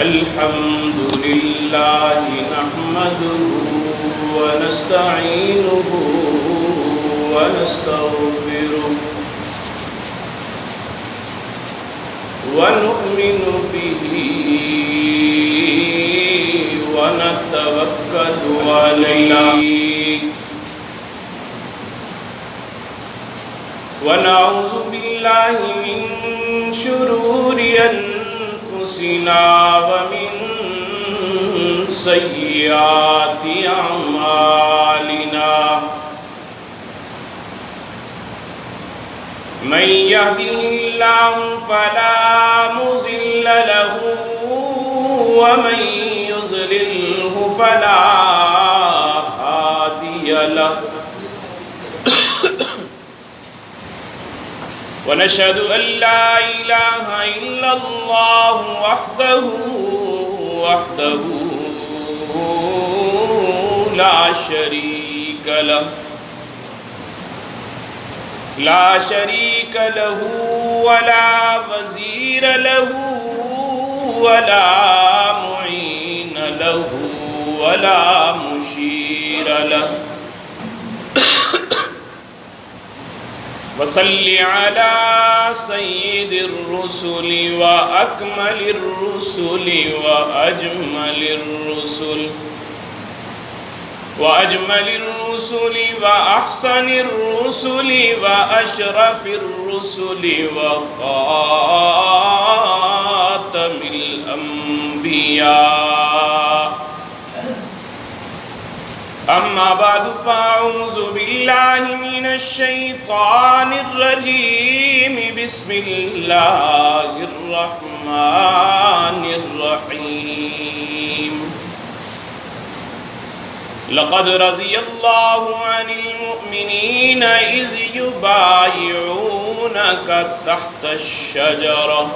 الحمد لله نحمده ونستعينه ونستغفره ونؤمن به ونتوكل عليه ونعوذ بالله من شرور أنفسنا ومن سيئات أعمالنا من يهده الله فلا مضل له ومن يضلله فلا هادي له ونشهد أن لا إله إلا الله وحده لا شريك له ولا وزير له ولا معين له ولا مشير له وصل على سيد الرسل وأكمل الرسل وأجمل الرسل وأحسن الرسل وأشرف الرسل وخاتم الأنبياء أما بعد فأعوذ بالله من الشيطان الرجيم بسم الله الرحمن الرحيم لقد رضي الله عن المؤمنين إذ يبايعونك تحت الشجرة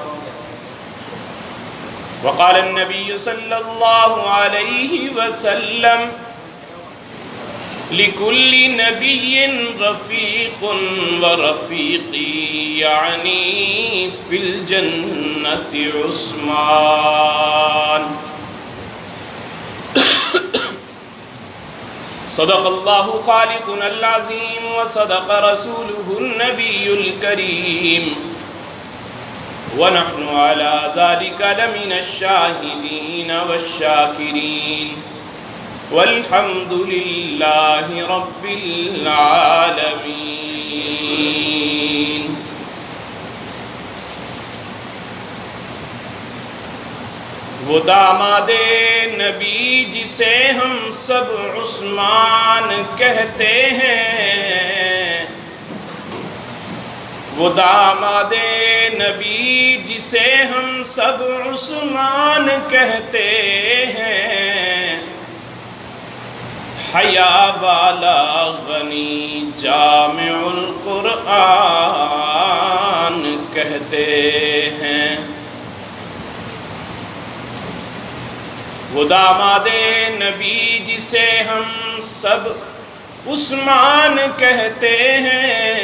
وقال النبي صلى الله عليه وسلم لكل نبي رفيق ورفيقي يعني في الجنة عثمان صدق الله خالقنا العظيم وصدق رسوله النبي الكريم ونحن على ذلك لمن الشاهدين والشاكرين والحمد لله رب العالمين وہ داماد نبی جسے ہم سب عثمان کہتے ہیں وہ داماد نبی جسے ہم سب عثمان کہتے ہیں حیا والا غنی جامع القرآن کہتے ہیں وہ داماد نبی جسے ہم سب عثمان کہتے ہیں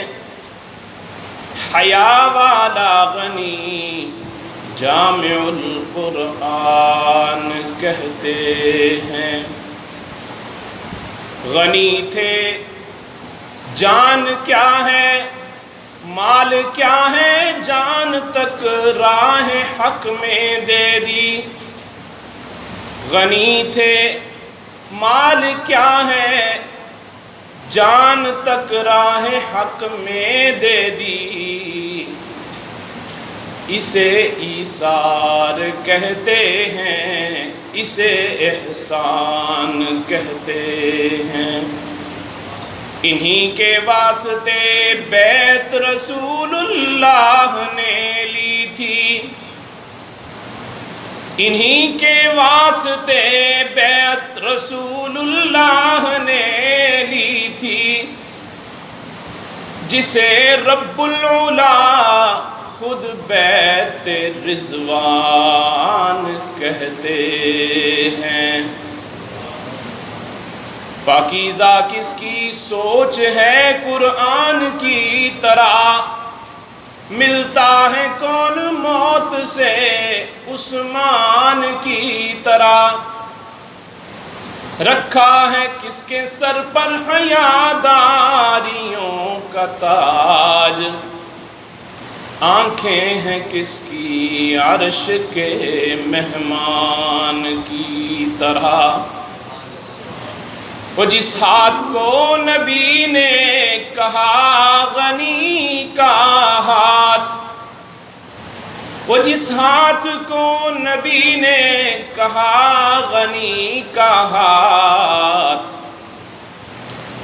حیا والا غنی جامع القرآن کہتے ہیں غنی تھے جان کیا ہے مال کیا ہے جان تک راہ حق میں دے دی غنی تھے مال کیا ہے جان تک راہ حق میں دے دی اسے ایثار کہتے ہیں اسے احسان کہتے ہیں انہی کے واسطے بیعت رسول اللہ نے لی تھی انہی کے واسطے بیعت رسول اللہ نے لی تھی جسے رب العلا خود بیت رضوان کہتے ہیں پاکیزہ کس کی سوچ ہے قرآن کی طرح ملتا ہے کون موت سے عثمان کی طرح، رکھا ہے کس کے سر پر حیاداریوں کا تاج، آنکھیں ہیں کس کی عرش کے مہمان کی طرح۔ وہ جس ہاتھ کو نبی نے کہا غنی کا ہاتھ، وہ جس ہاتھ کو نبی نے کہا غنی کا ہاتھ،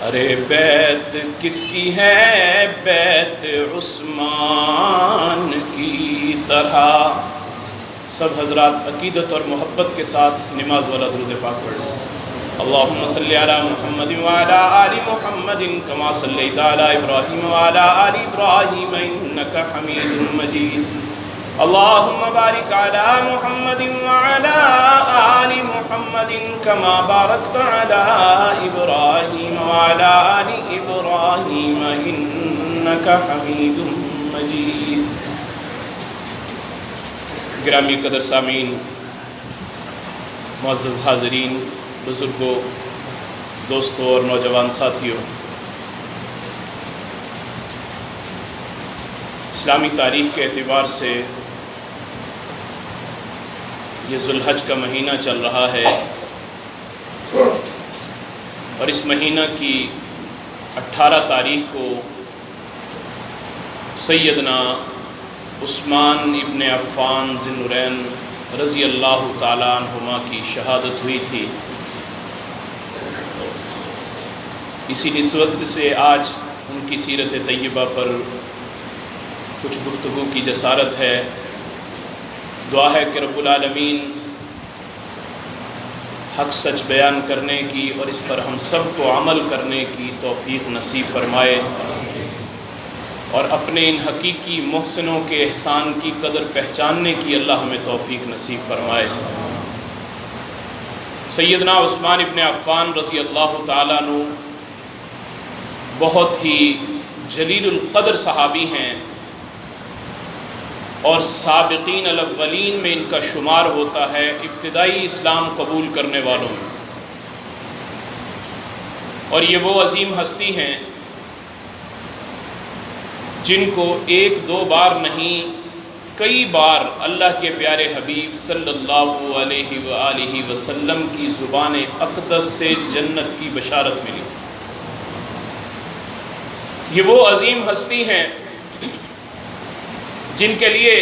ارے بیعت کس کی ہے بیعت عثمان کی طرح۔ سب حضرات عقیدت اور محبت کے ساتھ نماز والا درود پاک پڑھیں۔ اللہم صلی علی محمد وعلی آل محمد کما صلیت علی ابراہیم وعلی آل ابراہیم انک حمید مجید۔ اللہم بارک علی محمد وعلی آل محمد کما بارکت علی ابراہیم وعلی آل ابراہیم انک حمید مجید۔ گرامی قدر سامعین، معزز حاضرین، بزرگوں، دوستوں اور نوجوان ساتھیوں، اسلامی تاریخ کے اعتبار سے یہ ذوالحج کا مہینہ چل رہا ہے، اور اس مہینہ کی 18 تاریخ کو سیدنا عثمان ابن عفان ذی النورین رضی اللہ تعالیٰ عنہما کی شہادت ہوئی تھی۔ اسی نسبت سے آج ان کی سیرت طیبہ پر کچھ گفتگو کی جسارت ہے۔ دعا ہے کہ رب العالمین حق سچ بیان کرنے کی اور اس پر ہم سب کو عمل کرنے کی توفیق نصیب فرمائے، اور اپنے ان حقیقی محسنوں کے احسان کی قدر پہچاننے کی اللہ ہمیں توفیق نصیب فرمائے۔ سیدنا عثمان ابن عفان رضی اللہ تعالیٰ عنہ بہت ہی جلیل القدر صحابی ہیں، اور سابقین الاولین میں ان کا شمار ہوتا ہے، ابتدائی اسلام قبول کرنے والوں میں۔ اور یہ وہ عظیم ہستی ہیں جن کو ایک دو بار نہیں، کئی بار اللہ کے پیارے حبیب صلی اللہ علیہ وآلہ وسلم کی زبان اقدس سے جنت کی بشارت ملی۔ یہ وہ عظیم ہستی ہیں جن کے لیے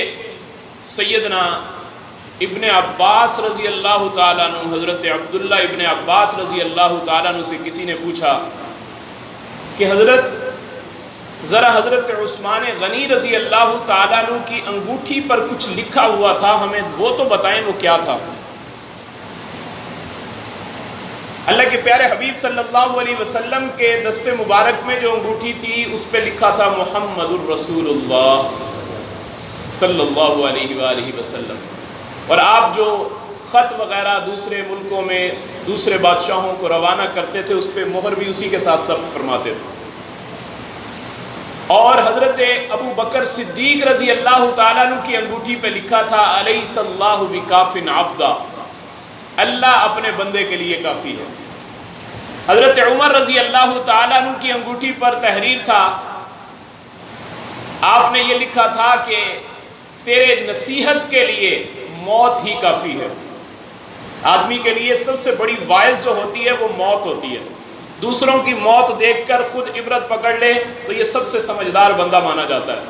سیدنا ابن عباس رضی اللہ تعالیٰ عنہ، حضرت عبداللہ ابن عباس رضی اللہ تعالیٰ عنہ سے کسی نے پوچھا کہ حضرت ذرا حضرت عثمان غنی رضی اللہ تعالیٰ عنہ کی انگوٹھی پر کچھ لکھا ہوا تھا، ہمیں وہ تو بتائیں وہ کیا تھا۔ اللہ کے پیارے حبیب صلی اللہ علیہ وسلم کے دست مبارک میں جو انگوٹھی تھی اس پہ لکھا تھا محمد الرسول اللہ صلی اللہ علیہ وآلہ وسلم۔ اور آپ جو خط وغیرہ دوسرے ملکوں میں دوسرے بادشاہوں کو روانہ کرتے تھے اس پہ مہر بھی اسی کے ساتھ ثبت فرماتے تھے۔ اور حضرت ابو بکر صدیق رضی اللہ تعالیٰ عنہ کی انگوٹھی پہ لکھا تھا الیس اللہ بکاف عبدا، اللہ اپنے بندے کے لیے کافی ہے۔ حضرت عمر رضی اللہ تعالیٰ عنہ کی انگوٹھی پر تحریر تھا، آپ نے یہ لکھا تھا کہ تیرے نصیحت کے لیے موت ہی کافی ہے۔ آدمی کے لیے سب سے بڑی باعث جو ہوتی ہے وہ موت ہوتی ہے۔ دوسروں کی موت دیکھ کر خود عبرت پکڑ لے تو یہ سب سے سمجھدار بندہ مانا جاتا ہے،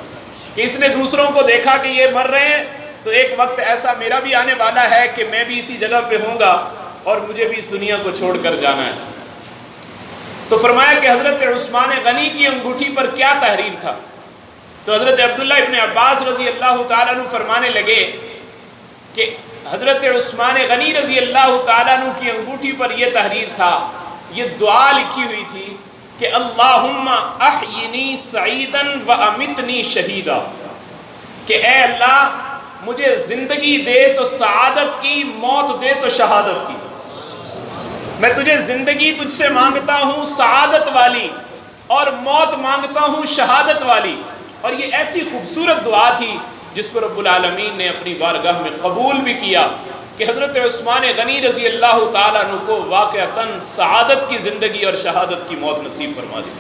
کہ اس نے دوسروں کو دیکھا کہ یہ مر رہے ہیں تو ایک وقت ایسا میرا بھی آنے والا ہے کہ میں بھی اسی جگہ پہ ہوں گا اور مجھے بھی اس دنیا کو چھوڑ کر جانا ہے۔ تو فرمایا کہ حضرت عثمان غنی کی انگوٹھی پر کیا تحریر تھا؟ تو حضرت عبداللہ ابن عباس رضی اللہ تعالیٰ عنہ فرمانے لگے کہ حضرت عثمان غنی رضی اللہ تعالیٰ عنہ کی انگوٹھی پر یہ تحریر تھا، یہ دعا لکھی ہوئی تھی کہ اللہم احینی سعیدا و امتنی شہیدا، کہ اے اللہ مجھے زندگی دے تو سعادت کی، موت دے تو شہادت کی۔ میں تجھے زندگی تجھ سے مانگتا ہوں سعادت والی، اور موت مانگتا ہوں شہادت والی۔ اور یہ ایسی خوبصورت دعا تھی جس کو رب العالمین نے اپنی بارگاہ میں قبول بھی کیا کہ حضرت عثمان غنی رضی اللہ تعالیٰ عنہ کو واقعتاً سعادت کی زندگی اور شہادت کی موت نصیب فرما دی۔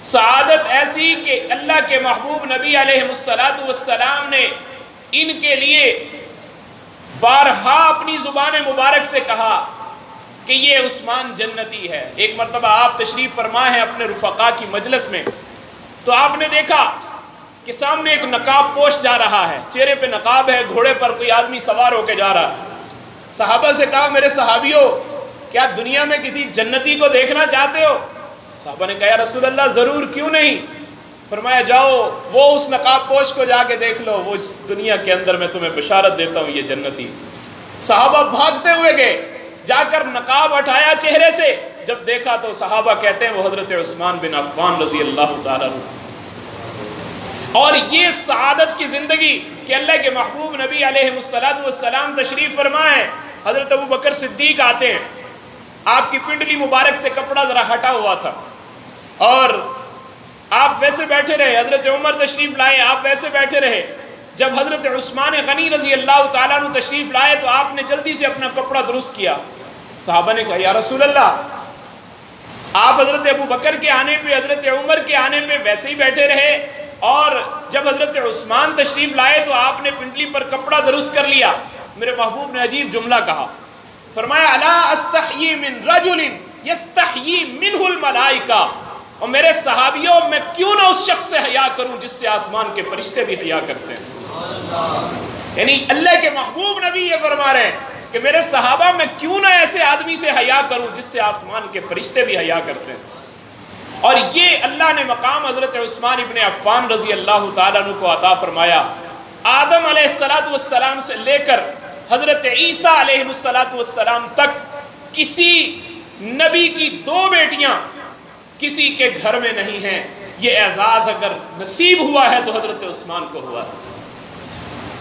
سعادت ایسی کہ اللہ کے محبوب نبی علیہ السلام نے ان کے لیے بارہا اپنی زبان مبارک سے کہا کہ یہ عثمان جنتی ہے۔ ایک مرتبہ آپ تشریف فرما ہیں اپنے رفقا کی مجلس میں، تو آپ نے دیکھا کہ سامنے ایک نقاب پوش جا رہا ہے، چہرے پہ نقاب ہے، گھوڑے پر کوئی آدمی سوار ہو کے جا رہا ہے۔ صحابہ سے کہا میرے صحابیوں کیا دنیا میں کسی جنتی کو دیکھنا چاہتے ہو؟ صحابہ نے کہا یا رسول اللہ ضرور، کیوں نہیں؟ فرمایا جاؤ وہ اس نقاب پوش کو جا کے دیکھ لو، وہ دنیا کے اندر میں تمہیں بشارت دیتا ہوں یہ جنتی۔ صحابہ بھاگتے ہوئے گئے، جا کر نقاب ہٹایا چہرے سے، جب دیکھا تو صحابہ کہتے ہیں وہ حضرت عثمان بن عفان رضی اللہ تعالیٰ عنہ تھے۔ اور یہ سعادت کی زندگی کہ اللہ کے محبوب نبی علیہ السلام تشریف فرمائے، حضرت ابو بکر صدیق آتے ہیں، آپ کی پنڈلی مبارک سے کپڑا ذرا ہٹا ہوا تھا اور آپ ویسے بیٹھے رہے، حضرت عمر تشریف لائے، آپ ویسے بیٹھے رہے۔ جب حضرت عثمان غنی رضی اللہ تعالیٰ عنہ تشریف لائے تو آپ نے جلدی سے اپنا کپڑا درست کیا۔ صحابہ نے کہا یا رسول اللہ آپ حضرت ابو بکر کے آنے پہ، حضرت عمر کے آنے پہ ویسے ہی بیٹھے رہے، اور جب حضرت عثمان تشریف لائے تو آپ نے پنڈلی پر کپڑا درست کر لیا۔ میرے محبوب نے عجیب جملہ کہا، فرمایا الا استحیی من رجل یستحیی منہ الملائکہ، اور میرے صحابیوں میں کیوں نہ اس شخص سے حیا کروں جس سے آسمان کے فرشتے بھی حیا کرتے ہیں۔ یعنی اللہ کے محبوب نبی یہ فرما رہے ہیں کہ میرے صحابہ میں کیوں نہ ایسے آدمی سے حیا کروں جس سے آسمان کے فرشتے بھی حیا کرتے ہیں۔ اور یہ اللہ نے مقام حضرت عثمان ابن عفان رضی اللہ تعالیٰ عنہ کو عطا فرمایا۔ آدم علیہ السلام سے لے کر حضرت عیسیٰ علیہ السلام تک کسی نبی کی 2 بیٹیاں کسی کے گھر میں نہیں ہیں۔ یہ اعزاز اگر نصیب ہوا ہے تو حضرت عثمان کو ہوا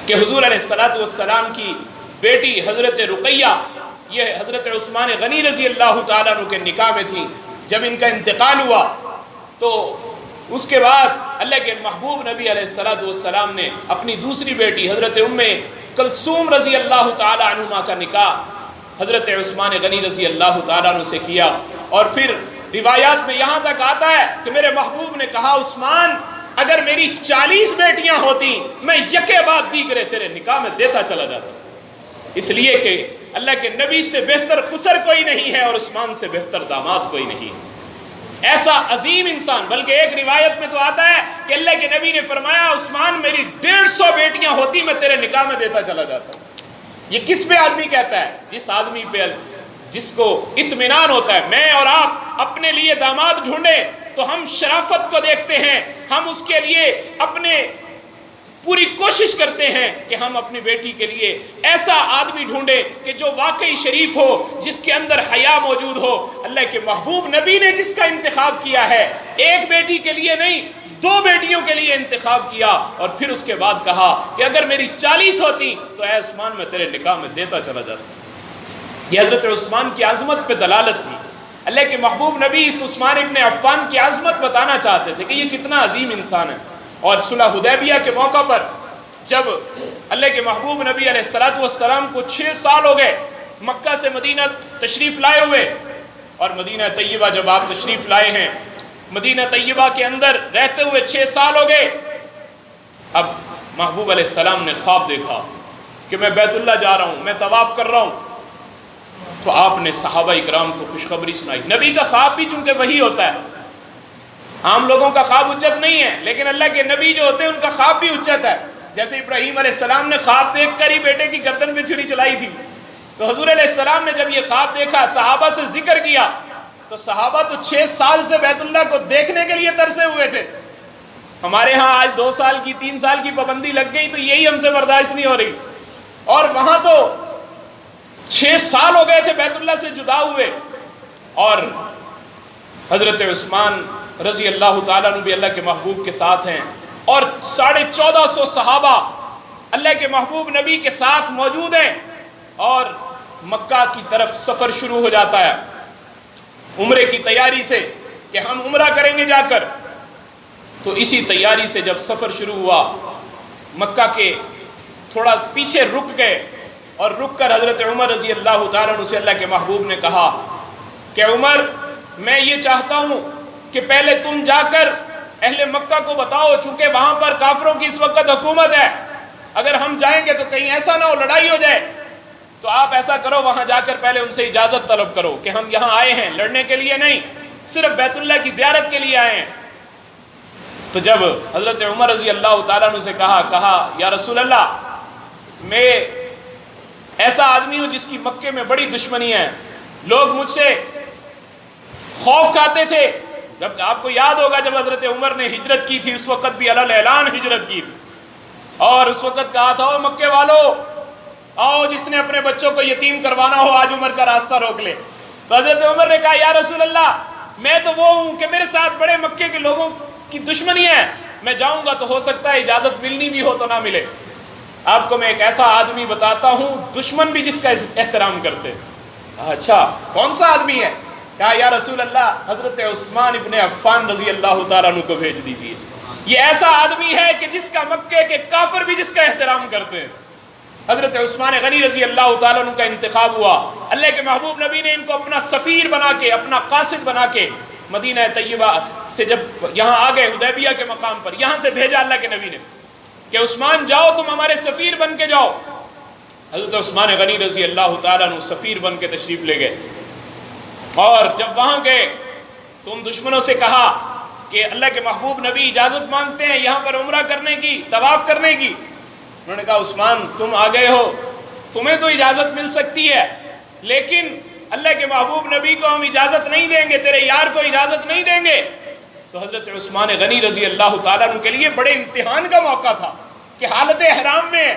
کہ حضور علیہ السلام کی بیٹی حضرت رقیہ یہ حضرت عثمان غنی رضی اللہ تعالیٰ عنہ کے نکاح میں تھی۔ جب ان کا انتقال ہوا تو اس کے بعد اللہ کے محبوب نبی علیہ السلام نے اپنی دوسری بیٹی حضرت ام کلثوم رضی اللہ تعالیٰ عنہما کا نکاح حضرت عثمان غنی رضی اللہ تعالیٰ عنہ سے کیا۔ اور پھر روایات میں یہاں تک آتا ہے کہ میرے محبوب نے کہا عثمان اگر میری 40 بیٹیاں ہوتی میں یکے بعد دیگرے تیرے نکاح میں دیتا چلا جاتا، اس لیے کہ اللہ کے نبی سے بہتر خسر کوئی نہیں ہے اور عثمان سے بہتر داماد کوئی نہیں ہے۔ ایسا عظیم انسان، بلکہ ایک روایت میں تو آتا ہے کہ اللہ کے نبی نے فرمایا عثمان میری 150 بیٹیاں ہوتی میں تیرے نکاح میں دیتا چلا جاتا۔ یہ کس پہ آدمی کہتا ہے؟ جس آدمی پہ جس کو اطمینان ہوتا ہے۔ میں اور آپ اپنے لیے داماد ڈھونڈیں تو ہم شرافت کو دیکھتے ہیں، ہم اس کے لیے اپنے پوری کوشش کرتے ہیں کہ ہم اپنی بیٹی کے لیے ایسا آدمی ڈھونڈیں کہ جو واقعی شریف ہو، جس کے اندر حیا موجود ہو۔ اللہ کے محبوب نبی نے جس کا انتخاب کیا ہے، ایک بیٹی کے لیے نہیں 2 بیٹیوں کے لیے انتخاب کیا، اور پھر اس کے بعد کہا کہ اگر میری 40 ہوتی تو اے عثمان میں تیرے نکاح میں دیتا چلا جاتا۔ یہ حضرت عثمان کی عظمت پہ دلالت تھی۔ اللہ کے محبوب نبی اس عثمان ابن عفان کی عظمت بتانا چاہتے تھے کہ یہ کتنا عظیم انسان ہے۔ اور صلح حدیبیہ کے موقع پر جب اللہ کے محبوب نبی علیہ السلام کو 6 سال ہو گئے مکہ سے مدینہ تشریف لائے ہوئے، اور مدینہ طیبہ جب آپ تشریف لائے ہیں، مدینہ طیبہ کے اندر رہتے ہوئے 6 سال ہو گئے، اب محبوب علیہ السلام نے خواب دیکھا کہ میں بیت اللہ جا رہا ہوں، میں طواف کر رہا ہوں۔ تو آپ نے صحابہ اکرام کو خوشخبری سنائی۔ نبی کا خواب بھی چونکہ وہی ہوتا ہے، عام لوگوں کا خواب حجت نہیں ہے، لیکن اللہ کے نبی جو ہوتے ہیں ان کا خواب بھی حجت ہے۔ جیسے ابراہیم علیہ السلام نے خواب دیکھ کر ہی بیٹے کی گردن پہ چھری چلائی تھی، تو حضور علیہ السلام نے جب یہ خواب دیکھا، صحابہ سے ذکر کیا، تو صحابہ تو 6 سال سے بیت اللہ کو دیکھنے کے لیے ترسے ہوئے تھے۔ ہمارے ہاں آج 2 سال کی 3 سال کی پابندی لگ گئی تو یہی ہم سے برداشت نہیں ہو رہی، اور وہاں تو 6 سال ہو گئے تھے بیت اللہ سے جدا ہوئے۔ اور حضرت عثمان رضی اللہ تعالیٰ عنہ بھی اللہ کے محبوب کے ساتھ ہیں، اور 1450 صحابہ اللہ کے محبوب نبی کے ساتھ موجود ہیں، اور مکہ کی طرف سفر شروع ہو جاتا ہے عمرے کی تیاری سے کہ ہم عمرہ کریں گے جا کر۔ تو اسی تیاری سے جب سفر شروع ہوا مکہ کے تھوڑا پیچھے رک گئے اور رک کر حضرت عمر رضی اللہ تعالیٰ عنہ سے اللہ کے محبوب نے کہا کہ عمر میں یہ چاہتا ہوں کہ پہلے تم جا کر اہل مکہ کو بتاؤ، چونکہ وہاں پر کافروں کی اس وقت حکومت ہے، اگر ہم جائیں گے تو کہیں ایسا نہ ہو لڑائی ہو جائے، تو آپ ایسا کرو وہاں جا کر پہلے ان سے اجازت طلب کرو کہ ہم یہاں آئے ہیں لڑنے کے لیے نہیں، صرف بیت اللہ کی زیارت کے لیے آئے ہیں۔ تو جب حضرت عمر رضی اللہ تعالیٰ عنہ سے کہا یا رسول اللہ میں ایسا آدمی ہوں جس کی مکے میں بڑی دشمنی ہے، لوگ مجھ سے خوف کھاتے تھے، جب آپ کو یاد ہوگا جب حضرت عمر نے ہجرت کی تھی اس وقت بھی علی اعلان ہجرت کی تھی، اور اس وقت کہا تھا او مکے والو آؤ جس نے اپنے بچوں کو یتیم کروانا ہو آج عمر کا راستہ روک لے۔ تو حضرت عمر نے کہا یا رسول اللہ میں تو وہ ہوں کہ میرے ساتھ بڑے مکے کے لوگوں کی دشمنی ہے، میں جاؤں گا تو ہو سکتا ہے اجازت ملنی بھی ہو تو نہ ملے۔ آپ کو میں ایک ایسا آدمی بتاتا ہوں دشمن بھی جس کا احترام کرتے۔ اچھا کون سا آدمی ہے؟ کہا یا رسول اللہ حضرت عثمان ابن عفان رضی اللہ تعالیٰ عنہ کو بھیج دیجئے، یہ ایسا آدمی ہے کہ جس کا مکے کے کافر بھی جس کا احترام کرتے ہیں۔ حضرت عثمان غنی رضی اللہ تعالیٰ عنہ کا انتخاب ہوا، اللہ کے محبوب نبی نے ان کو اپنا سفیر بنا کے، اپنا قاصد بنا کے مدینہ طیبہ سے جب یہاں آ گئے حدیبیہ کے مقام پر، یہاں سے بھیجا اللہ کے نبی نے کہ عثمان جاؤ تم ہمارے سفیر بن کے جاؤ۔ حضرت عثمان غنی رضی اللہ تعالیٰ عنہ سفیر بن کے تشریف لے گئے، اور جب وہاں گئے تو ان دشمنوں سے کہا کہ اللہ کے محبوب نبی اجازت مانگتے ہیں یہاں پر عمرہ کرنے کی، طواف کرنے کی۔ انہوں نے کہا عثمان تم آ گئے ہو، تمہیں تو اجازت مل سکتی ہے، لیکن اللہ کے محبوب نبی کو ہم اجازت نہیں دیں گے، تیرے یار کو اجازت نہیں دیں گے۔ تو حضرت عثمان غنی رضی اللہ تعالیٰ عنہ کے لیے بڑے امتحان کا موقع تھا کہ حالت احرام میں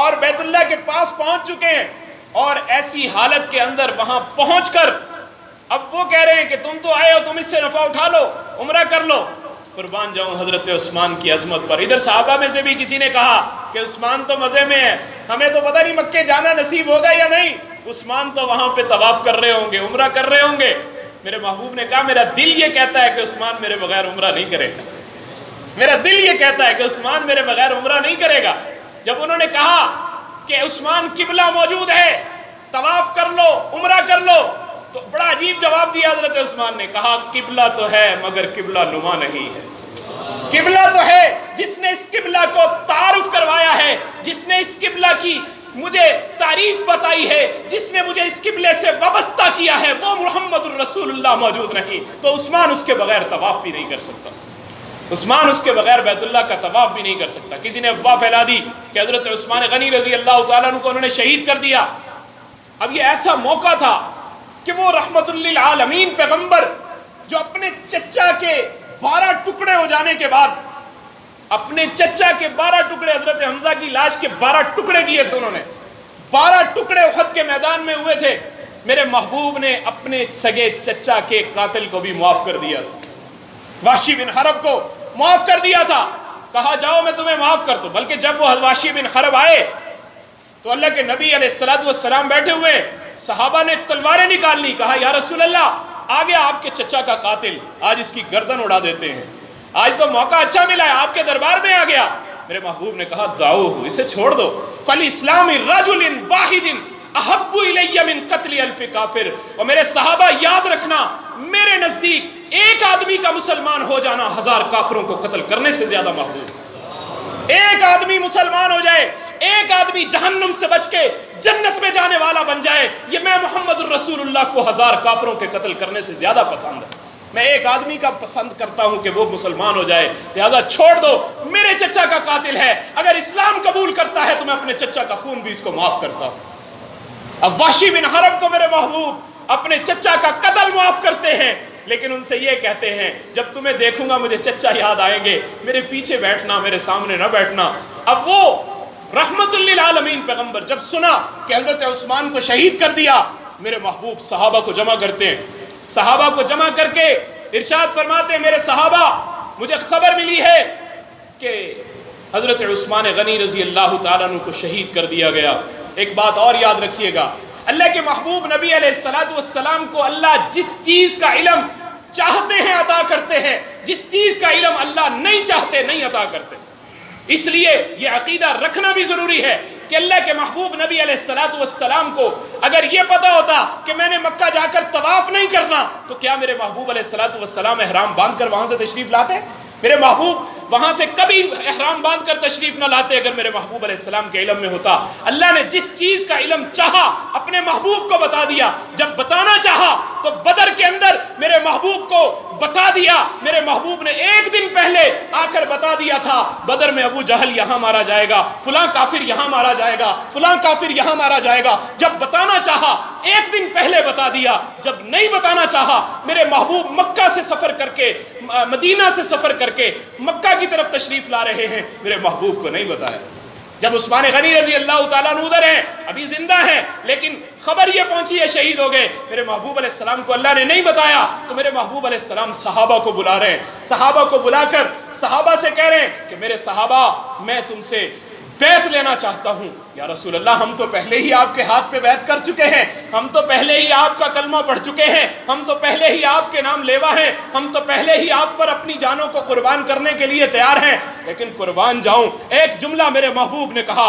اور بیت اللہ کے پاس پہنچ چکے ہیں، اور ایسی حالت کے اندر وہاں پہنچ کر اب وہ کہہ رہے ہیں کہ تم تو آئے ہو، تم اس سے نفع اٹھا لو، عمرہ کر لو۔ قربان جاؤں حضرت عثمان کی عظمت پر۔ ادھر صحابہ میں سے بھی کسی نے کہا کہ عثمان تو مزے میں ہے، ہمیں تو پتہ نہیں مکے جانا نصیب ہوگا یا نہیں، عثمان تو وہاں پہ طواف کر رہے ہوں گے، عمرہ کر رہے ہوں گے۔ میرے محبوب نے کہا میرا دل یہ کہتا ہے کہ عثمان میرے بغیر عمرہ نہیں کرے گا، میرا دل یہ کہتا ہے کہ عثمان میرے بغیر عمرہ نہیں کرے گا۔ جب انہوں نے کہا کہ عثمان قبلہ موجود ہے، طواف کر لو، عمرہ کر لو، تو بڑا عجیب جواب دیا حضرت عثمان نے، کہا قبلہ تو ہے مگر قبلہ نما نہیں ہے۔ قبلہ تو ہے، جس نے اس قبلہ کو تعارف کروایا ہے، جس نے اس قبلہ کی مجھے تعریف بتائی ہے، جس نے مجھے اس قبلے سے وابستہ کیا ہے، وہ محمد الرسول اللہ موجود نہیں، تو عثمان اس کے بغیر طواف بھی نہیں کر سکتا، عثمان اس کے بغیر بیت اللہ کا طواف بھی نہیں کر سکتا۔ کسی نے افواہ پھیلا دی کہ حضرت عثمان غنی رضی اللہ تعالیٰ عنہ کو انہوں نے شہید کر دیا۔ اب یہ ایسا موقع تھا کہ وہ رحمت للعالمین پیغمبر جو اپنے چچا کے 12 ٹکڑے ہو جانے کے بعد، اپنے چچا کے 12 ٹکڑے، حضرت حمزہ کی لاش کے 12 ٹکڑے کیے تھے انہوں نے، 12 ٹکڑے احد کے میدان میں ہوئے تھے، میرے محبوب نے اپنے سگے چچا کے قاتل کو بھی معاف کر دیا تھا، وحشی بن حرب کو معاف کر دیا تھا، کہا جاؤ میں تمہیں معاف کر دوں۔ بلکہ جب وہ وحشی بن حرب آئے تو اللہ کے نبی علیہ السلام بیٹھے ہوئے، صحابہ نے تلواریں نکال لی، کہا یا رسول اللہ آ گیا آپ کے چچا کا قاتل، آج اس کی گردن اڑا دیتے ہیں، آج تو موقع اچھا ملا ہے، آپ کے دربار میں آ گیا۔ میرے محبوب نے کہا دعوہ، اسے چھوڑ دو، فَلِإِسْلَامِ رَجُلٍ وَاحِدٍ أَحَبُّ إِلَيَّ مِن قَتْلِ أَلْفِ کافر۔ اور میرے صحابہ یاد رکھنا، میرے نزدیک ایک آدمی کا مسلمان ہو جانا 1000 کافروں کو قتل کرنے سے زیادہ محبوب۔ ایک آدمی مسلمان ہو جائے، ایک آدمی جہنم سے بچ کے جنت میں جانے والا بن جائے، یہ میں محمد الرسول اللہ کو 1000 کافروں کے قتل کرنے سے زیادہ پسند ہے۔ میں ایک آدمی کا پسند کرتا ہوں کہ وہ مسلمان ہو جائے، لہذا چھوڑ دو، میرے چچا کا قاتل ہے، اگر اسلام قبول کرتا ہے تو میں اپنے چچا کا خون بھی اس کو معاف کرتا ہوں۔ اب وحشی بن حرب کو میرے محبوب اپنے چچا کا قتل معاف کرتے ہیں، لیکن ان سے یہ کہتے ہیں جب تمہیں دیکھوں گا مجھے چچا یاد آئیں گے، میرے پیچھے بیٹھنا، میرے سامنے نہ بیٹھنا۔ اب وہ رحمت للعالمین پیغمبر جب سنا کہ حضرت عثمان کو شہید کر دیا، میرے محبوب صحابہ کو جمع کرتے ہیں، صحابہ کو جمع کر کے ارشاد فرماتے ہیں میرے صحابہ مجھے خبر ملی ہے کہ حضرت عثمان غنی رضی اللہ تعالیٰ عنہ کو شہید کر دیا گیا۔ ایک بات اور یاد رکھیے گا، اللہ کے محبوب نبی علیہ السلام کو اللہ جس چیز کا علم چاہتے ہیں عطا کرتے ہیں، جس چیز کا علم اللہ نہیں چاہتے نہیں عطا کرتے۔ اس لیے یہ عقیدہ رکھنا بھی ضروری ہے کہ اللہ کے محبوب نبی علیہ السلام کو اگر یہ پتا ہوتا کہ میں نے مکہ جا کر طواف نہیں کرنا تو کیا میرے محبوب علیہ السلام احرام باندھ کر وہاں سے تشریف لاتے؟ میرے محبوب وہاں سے کبھی احرام باندھ کر تشریف نہ لاتے اگر میرے محبوب علیہ السلام کے علم میں ہوتا۔ اللہ نے جس چیز کا علم چاہا اپنے محبوب کو بتا دیا، جب بتانا چاہا تو بدر کے اندر میرے محبوب کو بتا دیا۔ میرے محبوب نے ایک دن پہلے آ کر بتا دیا تھا بدر میں ابو جہل یہاں مارا جائے گا، فلاں کافر یہاں مارا جائے گا، فلاں کافر یہاں مارا جائے گا۔ جب بتانا چاہا ایک دن پہلے بتا دیا، جب نہیں بتانا چاہا میرے محبوب مکہ سے سفر کر کے، مدینہ سے سفر کر کے مکہ کی طرف تشریف لا رہے ہیں، میرے محبوب کو نہیں بتایا۔ جب عثمان غنی رضی اللہ تعالیٰ عنہ ادھر ہیں، ابھی زندہ ہیں، لیکن خبر یہ پہنچی ہے شہید ہو گئے، میرے محبوب علیہ السلام کو اللہ نے نہیں بتایا تو میرے محبوب علیہ السلام صحابہ کو بلا رہے ہیں، صحابہ کو بلا کر صحابہ سے کہہ رہے ہیں کہ میرے صحابہ میں تم سے بیعت لینا چاہتا ہوں۔ یا رسول اللہ ہم تو پہلے ہی آپ کے ہاتھ پہ بیعت کر چکے ہیں، ہم تو پہلے ہی آپ کا کلمہ پڑھ چکے ہیں، ہم تو پہلے ہی آپ کے نام لیوا ہیں، ہم تو پہلے ہی آپ پر اپنی جانوں کو قربان کرنے کے لیے تیار ہیں، لیکن قربان جاؤں۔ ایک جملہ میرے محبوب نے کہا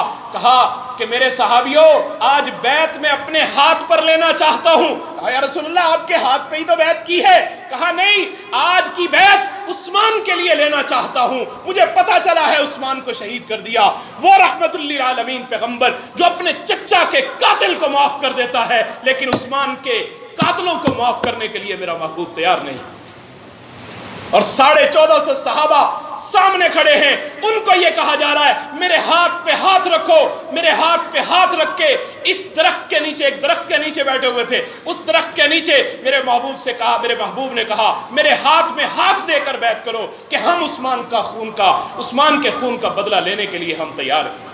کہ میرے صحابیوں آج بیعت میں اپنے ہاتھ پر لینا چاہتا ہوں۔ یا رسول اللہ آپ کے ہاتھ پہ ہی تو بیعت کی ہے۔ کہا نہیں، آج کی بیعت عثمان کے لیے لینا چاہتا ہوں، مجھے پتا چلا ہے عثمان کو شہید کر دیا، وہ رحمت للعالمین پیغمبر جو اپنے چچا کے قاتل کو معاف کر دیتا ہے، لیکن عثمان کے قاتلوں کو معاف کرنے کے لیے میرا محبوب تیار نہیں۔ اور 1450 صحابہ سامنے کھڑے ہیں، ان کو یہ کہا جا رہا ہے میرے ہاتھ پہ ہاتھ رکھو، میرے ہاتھ پہ ہاتھ رکھ کے اس درخت کے نیچے، ایک درخت کے نیچے بیٹھے ہوئے تھے، اس درخت کے نیچے میرے محبوب سے کہا، میرے محبوب نے کہا میرے ہاتھ میں ہاتھ دے کر بیعت کرو کہ ہم عثمان کے خون کا بدلہ لینے کے لیے ہم تیار ہیں۔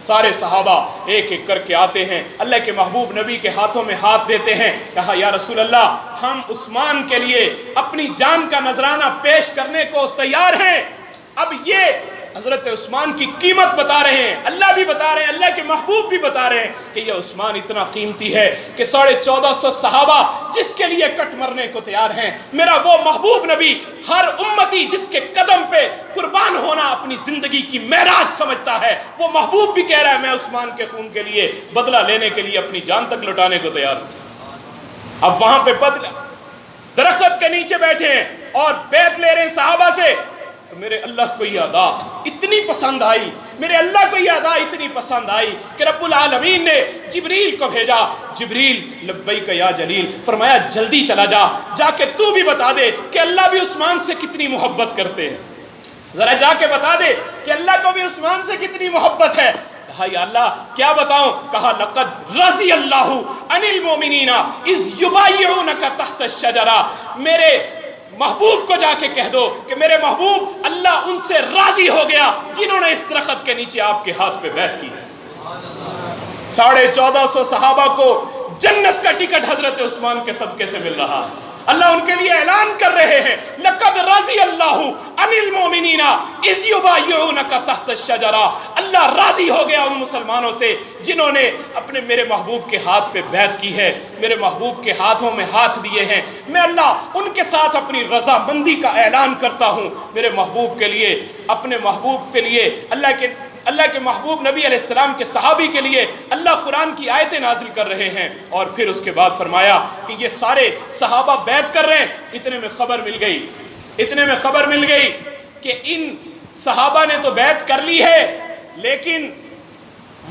سارے صحابہ ایک ایک کر کے آتے ہیں، اللہ کے محبوب نبی کے ہاتھوں میں ہاتھ دیتے ہیں۔ کہا یا رسول اللہ ہم عثمان کے لیے اپنی جان کا نذرانہ پیش کرنے کو تیار ہیں۔ اب یہ حضرت عثمان کی قیمت بتا رہے ہیں، اللہ بھی بتا رہے ہیں، اللہ کے محبوب بھی بتا رہے ہیں کہ یہ عثمان اتنا قیمتی ہے کہ 1450 صحابہ جس کے لیے کٹ مرنے کو تیار ہیں، میرا وہ محبوب نبی ہر امتی جس کے قدم پہ قربان ہونا اپنی زندگی کی معراج سمجھتا ہے، وہ محبوب بھی کہہ رہا ہے میں عثمان کے خون کے لیے بدلہ لینے کے لیے اپنی جان تک لٹانے کو تیار ہوں۔ اب وہاں پہ بدلہ درخت کے نیچے بیٹھے ہیں اور بیعت لے رہے ہیں صحابہ سے، تو میرے اللہ کو یہ ادا اتنی پسند آئی، میرے اللہ کو یہ ادا اتنی پسند آئی کہ رب العالمین نے جبریل کو بھیجا۔ جبریل لبیک یا جلیل، فرمایا جلدی چلا جا کے تو بھی بتا دے کہ اللہ بھی عثمان سے کتنی محبت کرتے ہیں، ذرا جا کے بتا دے کہ اللہ کو بھی عثمان سے کتنی محبت ہے۔ کہا یا اللہ کیا بتاؤں؟ کہا لقد رضی اللہ عن المؤمنین اذ یبایعونک تحت الشجرہ، میرے محبوب کو جا کے کہہ دو کہ میرے محبوب اللہ ان سے راضی ہو گیا جنہوں نے اس درخت کے نیچے آپ کے ہاتھ پہ بیعت کی ہے۔ 1450 صحابہ کو جنت کا ٹکٹ حضرت عثمان کے صدقے سے مل رہا ہے۔ اللہ ان کے لیے اعلان کر رہے ہیں لقد رضی اللہ عن المؤمنین اذ یبایعونک تحت الشجرہ، اللہ راضی ہو گیا ان مسلمانوں سے جنہوں نے اپنے میرے محبوب کے ہاتھ پہ بیعت کی ہے، میرے محبوب کے ہاتھوں میں ہاتھ دیے ہیں۔ میں اللہ ان کے ساتھ اپنی رضامندی کا اعلان کرتا ہوں میرے محبوب کے لیے، اپنے محبوب کے لیے، اللہ کے محبوب نبی علیہ السلام کے صحابی کے لیے اللہ قرآن کی آیتیں نازل کر رہے ہیں۔ اور پھر اس کے بعد فرمایا کہ یہ سارے صحابہ بیعت کر رہے ہیں، اتنے میں خبر مل گئی کہ ان صحابہ نے تو بیعت کر لی ہے لیکن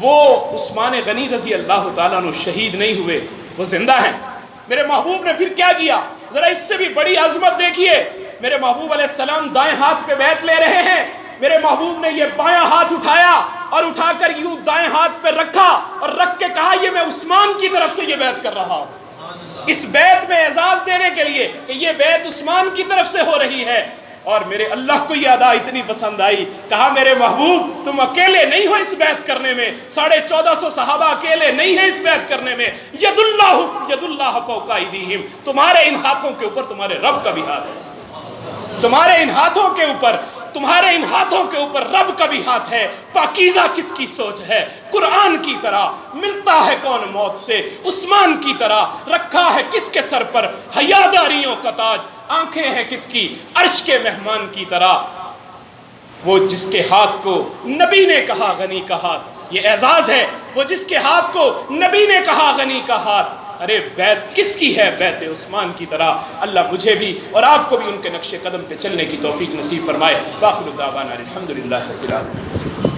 وہ عثمان غنی رضی اللہ تعالیٰ عنہ شہید نہیں ہوئے، وہ زندہ ہیں۔ میرے محبوب نے پھر کیا کیا؟ ذرا اس سے بھی بڑی عظمت دیکھیے، میرے محبوب علیہ السلام دائیں ہاتھ پہ بیعت لے رہے ہیں، میرے محبوب نے یہ بایاں ہاتھ اٹھایا اور اٹھا کر یوں دائیں ہاتھ پہ رکھا اور رکھ کے کہا یہ میں عثمان کی طرف سے یہ بیعت کر رہا ہوں، اس بیعت میں اعزاز دینے کے لیے کہ یہ بیعت عثمان کی طرف سے ہو رہی ہے۔ اور میرے اللہ کو یہ ادا اتنی پسند آئی، کہا میرے محبوب تم اکیلے نہیں ہو اس بیعت کرنے میں، 1450 صحابہ اکیلے نہیں ہیں اس بیعت کرنے میں، ید اللہ فوق ایدیہم، تمہارے ان ہاتھوں کے اوپر تمہارے رب کا بھی ہاتھ ہے، تمہارے ان ہاتھوں کے اوپر تمہارے ان ہاتھوں کے اوپر رب کا بھی ہاتھ ہے، پاکیزہ کس کی سوچ ہے، قرآن کی طرح ملتا ہے کون موت سے، عثمان کی طرح رکھا ہے کس کے سر پر حیاداریوں کا تاج، آنکھیں ہیں کس کی عرش کے مہمان کی طرح، وہ جس کے ہاتھ کو نبی نے کہا غنی کا ہاتھ، یہ اعزاز ہے، وہ جس کے ہاتھ کو نبی نے کہا غنی کا ہاتھ، ارے بیت کس کی ہے بیت عثمان کی طرح۔ اللہ مجھے بھی اور آپ کو بھی ان کے نقش قدم پہ چلنے کی توفیق نصیب فرمائے۔ وآخر دعوانا الحمدللہ رب العالمین۔